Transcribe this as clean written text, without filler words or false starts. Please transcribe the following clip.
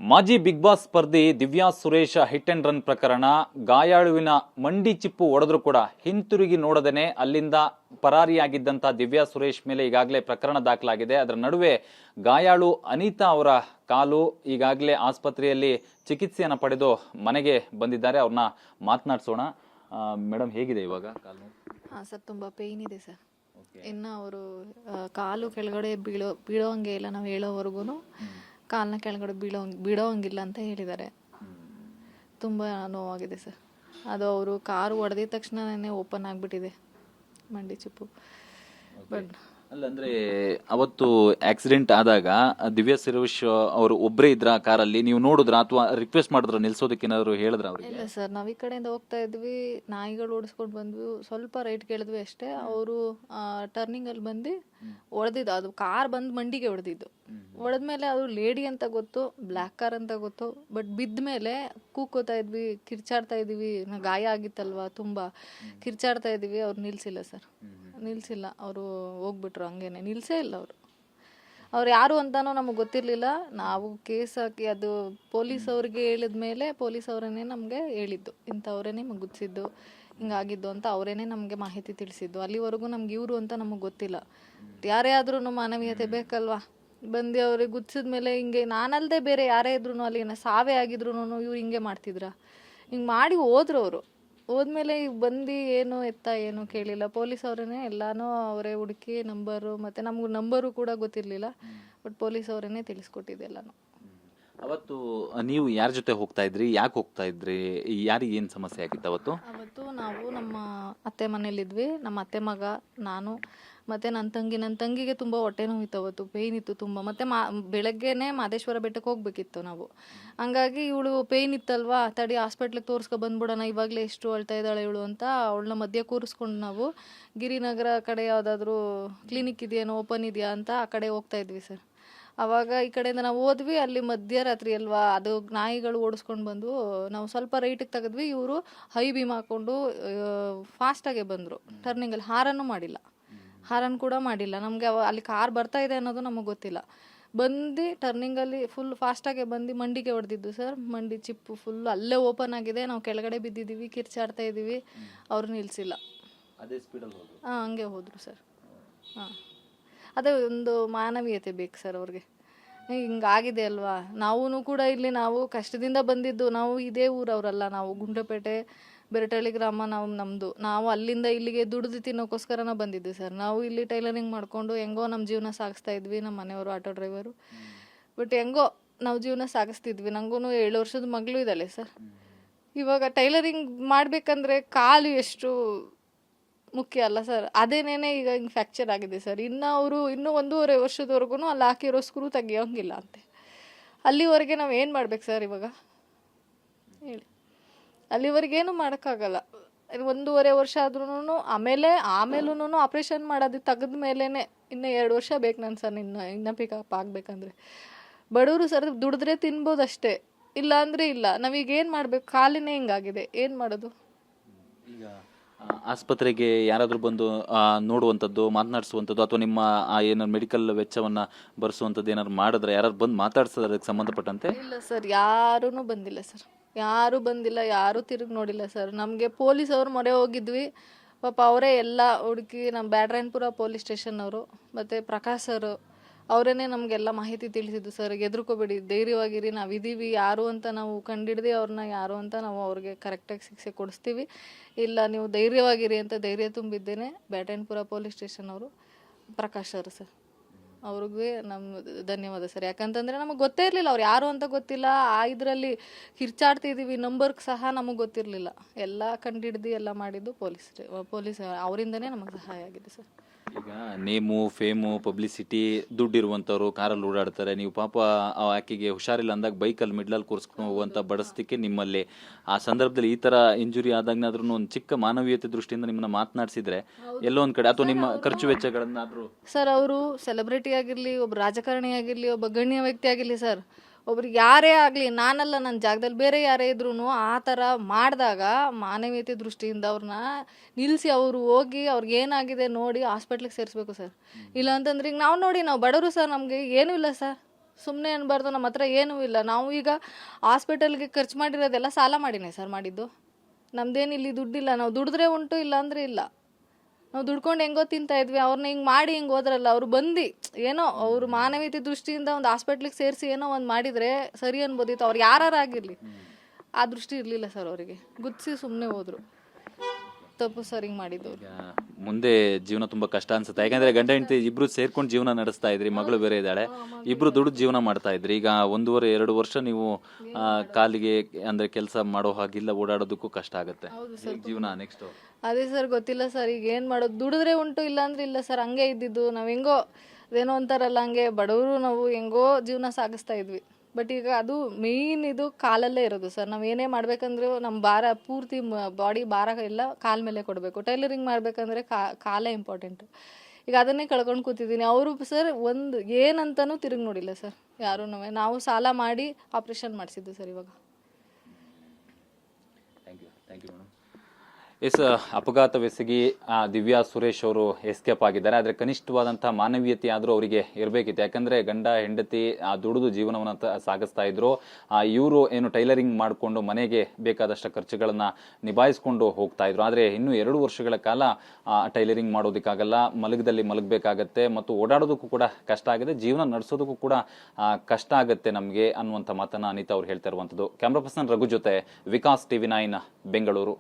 ಮಾಜಿ Bigg Boss ಸ್ಪರ್ಧಿ Divya Suresh hit and run ಪ್ರಕರಣ ಗಾಯಾಳುವಿನ ಮಂಡಿ ಚಿಪ್ಪು ಒಡೆದ್ರು ಕೂಡ ಹಿಂತಿರುಗಿ ನೋಡದೇನೆ ಅಲ್ಲಿಂದ ಪರಾರಿಯಾಗಿದ್ದಂತ ದಿವ್ಯಾ ಸುರೇಶ್ ಮೇಲೆ ಈಗಾಗಲೇ ಪ್ರಕರಣ ದಾಖಲಾಗಿದೆ. ಅದರ ನಡುವೆ ಗಾಯಾಳು ಅನಿತಾ ಅವರ ಕಾಲು ಈಗಾಗಲೇ ಆಸ್ಪತ್ರೆಯಲ್ಲಿ ಚಿಕಿತ್ಸೆಯನ್ನು ಪಡೆದು ಮನೆಗೆ ಬಂದಿದ್ದಾರೆ. ಅವ್ರನ್ನ ಮಾತನಾಡಿಸೋಣ. ಮೇಡಮ್, ಹೇಗಿದೆ ಇವಾಗ ಕಾಲು? ಹಾಂ ಸರ್, ತುಂಬ ಪೇಯ್ನ್ ಇದೆ ಸರ್. ಇನ್ನು ಅವರು ಕಾಲು ಕೆಳಗಡೆ ಬೀಳೋಂಗೆ ಇಲ್ಲ, ನಾವು ಹೇಳೋವರೆಗೂ ಕಾಲನ್ನ ಕೆಳಗಡೆ ಬಿಡೋಂಗಿಲ್ಲ ಅಂತ ಹೇಳಿದ್ದಾರೆ. ತುಂಬ ನೋವಾಗಿದೆ ಸರ್. ಅದು ಅವರು ಕಾರು ಹೊಡೆದಿದ ತಕ್ಷಣನೇ ಓಪನ್ ಆಗಿಬಿಟ್ಟಿದೆ ಮಂಡಿ ಚಿಪ್ಪು. ಬಟ್ ಅಲ್ಲಂದ್ರೆ ಅವತ್ತು ಆಕ್ಸಿಡೆಂಟ್ ಆದಾಗ ದಿವ್ಯಾ ಸುರೇಶ್ ಅವರು ಒಬ್ಬರೇ ಇದ್ರ ಕಾರಲ್ಲಿ? ನೀವು ನೋಡಿದ್ರ ಅಥವಾ ರಿಕ್ವೆಸ್ಟ್ ಮಾಡಿದ್ರ ನಿಲ್ಸೋದಕ್ಕೆ ಏನಾದ್ರು ಹೇಳಿದ್ರ ಅವ್ರಿಗೆ? ಇಲ್ಲ ಸರ್, ನಾವು ಈ ಕಡೆಯಿಂದ ಹೋಗ್ತಾ ಇದ್ವಿ, ನಾಯಿಗಳು ಓಡಿಸ್ಕೊಂಡು ಬಂದ್ವಿ, ಸ್ವಲ್ಪ ರೈಟ್ ಕೇಳಿದ್ವಿ ಅಷ್ಟೇ. ಅವರು ಟರ್ನಿಂಗಲ್ಲಿ ಬಂದು ಹೊಡೆದಿದ್ದು, ಅದು ಕಾರ್ ಬಂದು ಮಂಡಿಗೆ ಹೊಡೆದಿದ್ದು. ಹೊಡೆದ್ಮೇಲೆ ಅದು ಲೇಡಿ ಅಂತ ಗೊತ್ತು, ಬ್ಲ್ಯಾಕ್ ಕಾರ್ ಅಂತ ಗೊತ್ತು. ಬಟ್ ಬಿದ್ದ ಮೇಲೆ ಕೂಕೋತಾ ಇದ್ವಿ, ಕಿರ್ಚಾಡ್ತಾ ಇದ್ವಿ, ಗಾಯ ಆಗಿತ್ತಲ್ವಾ, ತುಂಬ ಕಿರ್ಚಾಡ್ತಾ ಇದ್ವಿ. ಅವ್ರು ನಿಲ್ಸಿಲ್ಲ ಸರ್, ನಿಲ್ಸಿಲ್ಲ. ಅವರು ಹೋಗ್ಬಿಟ್ರು ಹಂಗೇನೆ, ನಿಲ್ಸೇ ಇಲ್ಲ ಅವರು. ಅವ್ರು ಯಾರು ಅಂತಾನೋ ನಮಗೆ ಗೊತ್ತಿರಲಿಲ್ಲ. ನಾವು ಕೇಸ್ ಹಾಕಿ ಅದು ಪೊಲೀಸ್ ಅವ್ರಿಗೆ ಹೇಳಿದ್ಮೇಲೆ ಪೊಲೀಸ್ ಅವರೇನೆ ನಮಗೆ ಹೇಳಿದ್ದು, ಇಂಥವ್ರೇನೆ ಗುದ್ಸಿದ್ದು, ಹಿಂಗಾಗಿದ್ದು ಅಂತ ಅವರೇನೆ ನಮಗೆ ಮಾಹಿತಿ ತಿಳಿಸಿದ್ದು. ಅಲ್ಲಿವರೆಗೂ ನಮ್ಗೆ ಇವರು ಅಂತ ನಮಗೆ ಗೊತ್ತಿಲ್ಲ. ಯಾರೇ ಆದ್ರೂ ಮಾನವೀಯತೆ ಬೇಕಲ್ವಾ? ಬಂದು ಅವ್ರಿಗೆ ಗುದ್ಸಿದ್ಮೇಲೆ ಹಿಂಗೆ, ನಾನಲ್ಲದೆ ಬೇರೆ ಯಾರೇ ಇದ್ರು ಅಲ್ಲಿ ಸಾವೇ ಆಗಿದ್ರು ಇವ್ರು ಹಿಂಗೆ ಮಾಡ್ತಿದ್ರ? ಹಿಂಗೆ ಮಾಡಿ ಹೋದ್ರು ಅವರು. ಹೋದ್ಮೇಲೆ ಈಗ ಬಂದು ಏನು ಎತ್ತ ಏನು ಕೇಳಿಲ್ಲ. ಪೊಲೀಸ್ ಅವರೇನೆ ಎಲ್ಲಾನು ಅವರೇ ಹುಡುಕಿ ನಂಬರು, ಮತ್ತು ನಮ್ಗೆ ನಂಬರು ಕೂಡ ಗೊತ್ತಿರಲಿಲ್ಲ. ಬಟ್ ಪೊಲೀಸ್ ಅವರೇನೆ ತಿಳಿಸ್ಕೊಟ್ಟಿದ್ದೆ ಎಲ್ಲಾನು. ಅವತ್ತು ನೀವು ಯಾರ ಜೊತೆ ಹೋಗ್ತಾ ಇದ್ರಿ? ಯಾಕೆ ಹೋಗ್ತಾ ಇದ್ರಿ? ಯಾರಿಗೆ ಏನು ಸಮಸ್ಯೆ ಆಗಿತ್ತು ಅವತ್ತು? ಅವತ್ತು ನಾವು ನಮ್ಮ ಅತ್ತೆ ಮನೇಲಿದ್ವಿ. ನಮ್ಮ ಅತ್ತೆ ಮಗ, ನಾನು ಮತ್ತು ನನ್ನ ತಂಗಿಗೆ ತುಂಬ ಹೊಟ್ಟೆ ನೋವಿತ್ತು ಅವತ್ತು, ಪೇಯ್ನ್ ಇತ್ತು ತುಂಬ. ಮತ್ತು ಬೆಳಗ್ಗೆನೇ ಮಾದೇಶ್ವರ ಬೆಟ್ಟಕ್ಕೆ ಹೋಗ್ಬೇಕಿತ್ತು ನಾವು. ಹಂಗಾಗಿ ಇವಳು ಪೇಯ್ನ್ ಇತ್ತಲ್ವಾ, ತಡಿ ಹಾಸ್ಪಿಟ್ಲಿಗೆ ತೋರಿಸ್ಕೊ ಬಂದ್ಬಿಡೋಣ, ಇವಾಗಲೇ ಎಷ್ಟು ಅಳ್ತಾ ಇದ್ದಾಳೆ ಇವಳು ಅಂತ ಅವಳನ್ನ ಮಧ್ಯೆ ಕೂರಿಸ್ಕೊಂಡು ನಾವು ಗಿರಿನಗರ ಕಡೆ ಯಾವುದಾದ್ರೂ ಕ್ಲಿನಿಕ್ ಇದೆಯೇನೋ, ಓಪನ್ ಇದೆಯಾ ಅಂತ ಆ ಕಡೆ ಹೋಗ್ತಾ ಇದ್ವಿ ಸರ್. ಆವಾಗ ಈ ಕಡೆಯಿಂದ ನಾವು ಹೋದ್ವಿ, ಅಲ್ಲಿ ಮಧ್ಯರಾತ್ರಿ ಅಲ್ವಾ, ಅದು ನಾಯಿಗಳು ಓಡಿಸ್ಕೊಂಡು ಬಂದು ನಾವು ಸ್ವಲ್ಪ ರೈಟಿಗೆ ತೆಗೆದ್ವಿ. ಇವರು ಹೈ ಬೀಮ್ ಹಾಕ್ಕೊಂಡು ಫಾಸ್ಟಾಗೆ ಬಂದರು. ಟರ್ನಿಂಗಲ್ಲಿ ಹಾರನ್ ಕೂಡ ಮಾಡಿಲ್ಲ. ನಮಗೆ ಅಲ್ಲಿ ಕಾರ್ ಬರ್ತಾ ಇದೆ ಅನ್ನೋದು ನಮಗೆ ಗೊತ್ತಿಲ್ಲ. ಬಂದು ಟರ್ನಿಂಗಲ್ಲಿ ಫುಲ್ ಫಾಸ್ಟಾಗೆ ಬಂದು ಮಂಡಿಗೆ ಹೊಡೆದಿದ್ದು ಸರ್. ಮಂಡಿ ಚಿಪ್ಪು ಫುಲ್ ಅಲ್ಲೇ ಓಪನ್ ಆಗಿದೆ. ನಾವು ಕೆಳಗಡೆ ಬಿದ್ದಿದ್ದೀವಿ, ಕಿರ್ಚಾಡ್ತಾ ಇದ್ದೀವಿ. ಅವ್ರು ನಿಲ್ಲಿಸಿಲ್ಲ. ಅದೇ ಸ್ಪೀಡಲ್ಲಿ ಹೋದ್ರು? ಹಾಂ, ಹಂಗೆ ಹೋದರು ಸರ್. ಹಾಂ, ಅದೇ ಒಂದು ಮಾನವೀಯತೆ ಬೇಕು ಸರ್ ಅವ್ರಿಗೆ. ಹಿಂಗಾಗಿದೆ ಅಲ್ವಾ, ನಾವೂ ಕೂಡ ಇಲ್ಲಿ ನಾವು ಕಷ್ಟದಿಂದ ಬಂದಿದ್ದು. ನಾವು ಇದೇ ಊರವರಲ್ಲ, ನಾವು ಗುಂಡ್ಲಪೇಟೆ ಬೆರಟಳ್ಳಿ ಗ್ರಾಮ ನಮ್ಮದು. ನಾವು ಅಲ್ಲಿಂದ ಇಲ್ಲಿಗೆ ದುಡಿದು ತಿನ್ನೋಕ್ಕೋಸ್ಕರ ನಾವು ಬಂದಿದ್ವಿ ಸರ್. ನಾವು ಇಲ್ಲಿ ಟೈಲರಿಂಗ್ ಮಾಡಿಕೊಂಡು ಹೆಂಗೋ ನಮ್ಮ ಜೀವನ ಸಾಗಿಸ್ತಾ ಇದ್ವಿ. ನಮ್ಮ ಮನೆಯವರು ಆಟೋ ಡ್ರೈವರು. ಬಟ್ ಹೆಂಗೋ ನಾವು ಜೀವನ ಸಾಗಿಸ್ತಿದ್ವಿ. ನನಗೂ 7 ವರ್ಷದ ಮಗಳು ಇದ್ದಾಳೆ ಸರ್. ಇವಾಗ ಟೈಲರಿಂಗ್ ಮಾಡಬೇಕಂದ್ರೆ ಕಾಲು ಎಷ್ಟು ಮುಖ್ಯ ಅಲ್ಲ ಸರ್. ಅದೇನೇನೆ ಈಗ ಹಿಂಗೆ ಫ್ರ್ಯಾಕ್ಚರ್ ಆಗಿದೆ ಸರ್. ಇನ್ನು ಅವರು ಇನ್ನೂ 1.5 ವರ್ಷದವರೆಗೂ ಅಲ್ಲಿ ಹಾಕಿರೋ ಸ್ಕ್ರೂ ತೆಗಿಯೋಂಗಿಲ್ಲ ಅಂತೆ. ಅಲ್ಲಿವರೆಗೆ ನಾವು ಏನು ಮಾಡ್ಬೇಕು ಸರ್ ಇವಾಗ ಹೇಳಿ? ಅಲ್ಲಿವರೆಗೇನು ಮಾಡೋಕ್ಕಾಗಲ್ಲ. 1.5 ವರ್ಷ ಆದ್ರೂ ಆಮೇಲೂ ಆಪ್ರೇಷನ್ ಮಾಡೋದು ತೆಗೆದ ಮೇಲೇ ಇನ್ನು 2 ವರ್ಷ ಬೇಕು ನಾನು ಸರ್. ಇನ್ನು ಪಿಕಪ್ ಆಗಬೇಕಂದ್ರೆ ಬಡವರು ಸರ್, ದುಡಿದ್ರೆ ತಿನ್ಬೋದು ಅಷ್ಟೇ, ಇಲ್ಲ ಅಂದರೆ ಇಲ್ಲ. ನಾವೀಗ ಏನು ಮಾಡಬೇಕು? ಕಾಲಿನೇ ಹಿಂಗಾಗಿದೆ, ಏನು ಮಾಡೋದು? ಈಗ ಆಸ್ಪತ್ರೆಗೆ ಯಾರಾದರೂ ಬಂದು ನೋಡುವಂಥದ್ದು, ಮಾತನಾಡಿಸುವಂಥದ್ದು, ಅಥವಾ ನಿಮ್ಮ ಏನಾದ್ರು ಮೆಡಿಕಲ್ ವೆಚ್ಚವನ್ನು ಭರಿಸುವಂಥದ್ದು ಏನಾದ್ರು ಮಾಡಿದ್ರೆ ಯಾರು ಬಂದು ಮಾತಾಡ್ಸೋದು ಅದಕ್ಕೆ ಸಂಬಂಧಪಟ್ಟಂತೆ? ಇಲ್ಲ ಸರ್, ಯಾರೂ ಬಂದಿಲ್ಲ ಸರ್. ಯಾರೂ ಬಂದಿಲ್ಲ, ಯಾರೂ ತಿರುಗಿ ನೋಡಿಲ್ಲ ಸರ್. ನಮಗೆ ಪೊಲೀಸ್ ಅವ್ರ ಮೊರೆ ಹೋಗಿದ್ವಿ. ಪಾಪ ಅವರೇ ಎಲ್ಲ ಹುಡುಕಿ, ನಮ್ಮ ಬ್ಯಾಡ್ರಾಯನ್ಪುರ ಪೊಲೀಸ್ ಸ್ಟೇಷನ್ ಅವರು ಮತ್ತು ಪ್ರಕಾಶ್ ಸರ್ ಅವರೇನೆ ನಮಗೆಲ್ಲ ಮಾಹಿತಿ ತಿಳಿಸಿದ್ದು ಸರ್. ಹೆದರ್ಕೋಬೇಡಿ, ಧೈರ್ಯವಾಗಿರಿ, ನಾವಿದ್ದೀವಿ, ಯಾರು ಅಂತ ನಾವು ಕಂಡಿಡ್ದು ಅವ್ರನ್ನ ಯಾರು ಅಂತ ನಾವು ಅವ್ರಿಗೆ ಕರೆಕ್ಟಾಗಿ ಶಿಕ್ಷೆ ಕೊಡಿಸ್ತೀವಿ. ಇಲ್ಲ, ನೀವು ಧೈರ್ಯವಾಗಿರಿ ಅಂತ ಧೈರ್ಯ ತುಂಬಿದ್ದೇನೆ ಬ್ಯಾಡ್ರಾಯನ್ಪುರ ಪೊಲೀಸ್ ಸ್ಟೇಷನ್ ಅವರು, ಪ್ರಕಾಶ್ ಸರ್ ಸರ್. ಅವ್ರಿಗೆ ನಮ್ಮ ಧನ್ಯವಾದ ಸರ್. ಯಾಕಂತಂದರೆ ನಮಗೆ ಗೊತ್ತೇ ಇರಲಿಲ್ಲ ಅವ್ರು ಯಾರು ಅಂತ ಗೊತ್ತಿಲ್ಲ. ಇದರಲ್ಲಿ ಕಿರ್ಚಾಡ್ತಿದ್ದೀವಿ, ನಂಬರ್ಗೆ ಸಹ ನಮಗೆ ಗೊತ್ತಿರಲಿಲ್ಲ. ಎಲ್ಲ ಕಂಡಿಡ್ದು ಎಲ್ಲ ಮಾಡಿದ್ದು ಪೊಲೀಸ್ ಅವರಿಂದನೇ ನಮಗೆ ಸಹಾಯ ಆಗಿದೆ ಸರ್. ಈಗ ನೇಮು, ಫೇಮು, ಪಬ್ಲಿಸಿಟಿ, ದುಡ್ಡಿರುವಂಥವ್ರು ಕಾರಲ್ಲಿ ಓಡಾಡ್ತಾರೆ. ನೀವು ಪಾಪ ಆಕೆಗೆ ಹುಷಾರಿಲ್ಲ ಅಂದಾಗ ಬೈಕಲ್ಲಿ ಮಿಡ್ಲಲ್ಲಿ ಕೂರಿಸ್ಕೊಂಡು ಹೋಗುವಂಥ ಬಡಿಸ್ಲಿಕ್ಕೆ ನಿಮ್ಮಲ್ಲಿ ಆ ಸಂದರ್ಭದಲ್ಲಿ ಈ ಥರ ಇಂಜುರಿ ಆದಾಗನಾದ್ರೂ ಒಂದು ಚಿಕ್ಕ ಮಾನವೀಯತೆ ದೃಷ್ಟಿಯಿಂದ ನಿಮ್ಮನ್ನ ಮಾತನಾಡಿಸಿದ್ರೆ ಎಲ್ಲೋ ಒಂದು ಕಡೆ, ಅಥವಾ ನಿಮ್ಮ ಖರ್ಚು ವೆಚ್ಚಗಳನ್ನಾದರೂ ಸರ್, ಅವರು ಸೆಲೆಬ್ರಿಟಿ ಆಗಿರಲಿ, ಒಬ್ಬ ರಾಜಕಾರಣಿ ಆಗಿರಲಿ, ಒಬ್ಬ ಗಣ್ಯ ವ್ಯಕ್ತಿ ಆಗಿರಲಿ ಸರ್, ಒಬ್ರಿಗೆ ಯಾರೇ ಆಗಲಿ, ನಾನಲ್ಲ, ನನ್ನ ಜಾಗದಲ್ಲಿ ಬೇರೆ ಯಾರೇ ಇದ್ರೂ ಆ ಥರ ಮಾಡಿದಾಗ ಮಾನವೀಯತೆ ದೃಷ್ಟಿಯಿಂದ ಅವ್ರನ್ನ ನಿಲ್ಲಿಸಿ ಅವರು ಹೋಗಿ ಅವ್ರಿಗೆ ಏನಾಗಿದೆ ನೋಡಿ ಹಾಸ್ಪಿಟ್ಲಿಗೆ ಸೇರಿಸ್ಬೇಕು ಸರ್. ಇಲ್ಲ ಅಂತಂದ್ರೆ ಈಗ ನಾವು ನೋಡಿ, ನಾವು ಬಡವರು ಸರ್, ನಮಗೆ ಏನೂ ಇಲ್ಲ ಸರ್. ಸುಮ್ಮನೆ ಅನ್ಬಾರ್ದು, ನಮ್ಮ ಹತ್ರ ಏನೂ ಇಲ್ಲ. ನಾವು ಈಗ ಹಾಸ್ಪಿಟಲ್ಗೆ ಖರ್ಚು ಮಾಡಿರೋದೆಲ್ಲ ಸಾಲ ಮಾಡಿನೇ ಸರ್ ಮಾಡಿದ್ದು. ನಮ್ದೇನು ಇಲ್ಲಿ ದುಡ್ಡಿಲ್ಲ, ನಾವು ದುಡಿದ್ರೆ ಉಂಟು, ಇಲ್ಲ ಅಂದರೆ ಇಲ್ಲ. ನಾವು ದುಡ್ಕೊಂಡು ಹೆಂಗೋ ತಿಂತಾ ಇದ್ವಿ, ಅವ್ರನ್ನ ಹಿಂಗೆ ಮಾಡಿ ಹಿಂಗೆ ಹೋದ್ರಲ್ಲ, ಅವ್ರು ಬಂದು ಏನೋ ಅವರು ಮಾನವೀಯತೆ ದೃಷ್ಟಿಯಿಂದ ಒಂದು ಹಾಸ್ಪಿಟ್ಲಿಗೆ ಸೇರಿಸಿ ಏನೋ ಒಂದು ಮಾಡಿದರೆ ಸರಿ ಅನ್ಬೋದಿತ್ತು. ಅವ್ರು ಯಾರಾಗಿರಲಿ, ಆ ದೃಷ್ಟಿ ಇರಲಿಲ್ಲ ಸರ್ ಅವರಿಗೆ. ಗುದ್ಸಿ ಸುಮ್ಮನೆ ಹೋದರು. ತಪ್ಪು ಸರ್ ಹಿಂಗೆ ಮಾಡಿದ್ದವ್ರು. ಈಗ ಮುಂದೆ ಜೀವನ ತುಂಬಾ ಕಷ್ಟ ಅನ್ಸುತ್ತೆ, ಯಾಕಂದ್ರೆ ಗಂಡ ಹೆಂಡತಿ ಇಬ್ರು ಸೇರ್ಕೊಂಡು ಜೀವನ ನಡೆಸ್ತಾ ಇದ್ರಿ, ಮಗಳು ಬೇರೆ ಇದ್ದಾಳೆ, ಇಬ್ರು ದುಡ್ಡು ಜೀವನ ಮಾಡ್ತಾ ಇದ್ರಿ. ಈಗ 1.5-2 ವರ್ಷ ನೀವು ಕಾಲಿಗೆ ಅಂದ್ರೆ ಕೆಲಸ ಮಾಡೋ ಹಾಗಿಲ್ಲ, ಓಡಾಡೋದಕ್ಕೂ ಕಷ್ಟ ಆಗುತ್ತೆ. ಜೀವನ ನೆಕ್ಸ್ಟ್ ಅದೇ ಸರ್ ಗೊತ್ತಿಲ್ಲ ಸರ್, ಈಗ ಏನು ಮಾಡೋದು. ದುಡಿದ್ರೆ ಉಂಟು, ಇಲ್ಲ ಅಂದ್ರೆ ಇಲ್ಲ ಸರ್. ಹಂಗೆ ಇದ್ದಿದ್ದು ನಾವು. ಹೆಂಗೋ ಅದೇನೋ ಅಂತಾರಲ್ಲ, ಹಂಗೆ ಬಡವರು ನಾವು ಹೆಂಗೋ ಜೀವನ ಸಾಗಿಸ್ತಾ ಇದ್ವಿ. ಬಟ್ ಈಗ ಅದು ಮೇಯ್ನ್ ಇದು ಕಾಲಲ್ಲೇ ಇರೋದು ಸರ್. ನಾವು ಏನೇ ಮಾಡ್ಬೇಕಂದ್ರೆ ನಮ್ಮ ಭಾರ ಪೂರ್ತಿ ಬಾಡಿ ಭಾರ ಎಲ್ಲ ಕಾಲ ಮೇಲೆ ಕೊಡಬೇಕು. ಟೈಲರಿಂಗ್ ಮಾಡ್ಬೇಕಂದ್ರೆ ಕಾಲೇ ಇಂಪಾರ್ಟೆಂಟ್. ಈಗ ಅದನ್ನೇ ಕಳ್ಕೊಂಡು ಕೂತಿದ್ದೀನಿ. ಅವರು ಸರ್ ಒಂದು ಏನಂತನೂ ತಿರುಗಿ ನೋಡಿಲ್ಲ ಸರ್ ಯಾರೂ. ನಾವು ಸಾಲ ಮಾಡಿ ಆಪ್ರೇಷನ್ ಮಾಡಿಸಿದ್ದು ಸರ್ ಇವಾಗ. Thank you madam. ಎಸ್, ಅಪಘಾತವೆಸಗಿ ದಿವ್ಯಾ ಸುರೇಶ್ ಅವರು ಎಸ್ಕೇಪ್ ಆಗಿದ್ದಾರೆ. ಆದರೆ ಕನಿಷ್ಠವಾದಂತಹ ಮಾನವೀಯತೆ ಆದರೂ ಅವರಿಗೆ ಇರಬೇಕಿತ್ತು. ಯಾಕಂದ್ರೆ ಗಂಡ ಹೆಂಡತಿ ದುಡಿದು ಜೀವನವನ್ನು ಸಾಗಿಸ್ತಾ ಇದ್ರು. ಇವರು ಏನು ಟೈಲರಿಂಗ್ ಮಾಡಿಕೊಂಡು ಮನೆಗೆ ಬೇಕಾದಷ್ಟು ಖರ್ಚುಗಳನ್ನ ನಿಭಾಯಿಸ್ಕೊಂಡು ಹೋಗ್ತಾ ಇದ್ರು. ಆದರೆ ಇನ್ನು 2 ವರ್ಷಗಳ ಕಾಲ ಟೈಲರಿಂಗ್ ಮಾಡೋದಕ್ಕಾಗಲ್ಲ, ಮಲಗದಲ್ಲಿ ಮಲಗಬೇಕಾಗತ್ತೆ, ಮತ್ತು ಓಡಾಡೋದಕ್ಕೂ ಕೂಡ ಕಷ್ಟ ಆಗಿದೆ, ಜೀವನ ನಡೆಸೋದಕ್ಕೂ ಕೂಡ ಕಷ್ಟ ಆಗುತ್ತೆ ನಮಗೆ ಅನ್ನುವಂಥ ಮಾತನ್ನ ಅನಿತಾ ಅವ್ರು ಹೇಳ್ತಾ ಇರುವಂಥದ್ದು. ಕ್ಯಾಮ್ರಾ ಪರ್ಸನ್ ರಘು ಜೊತೆ ವಿಕಾಸ್, TV9 ಬೆಂಗಳೂರು.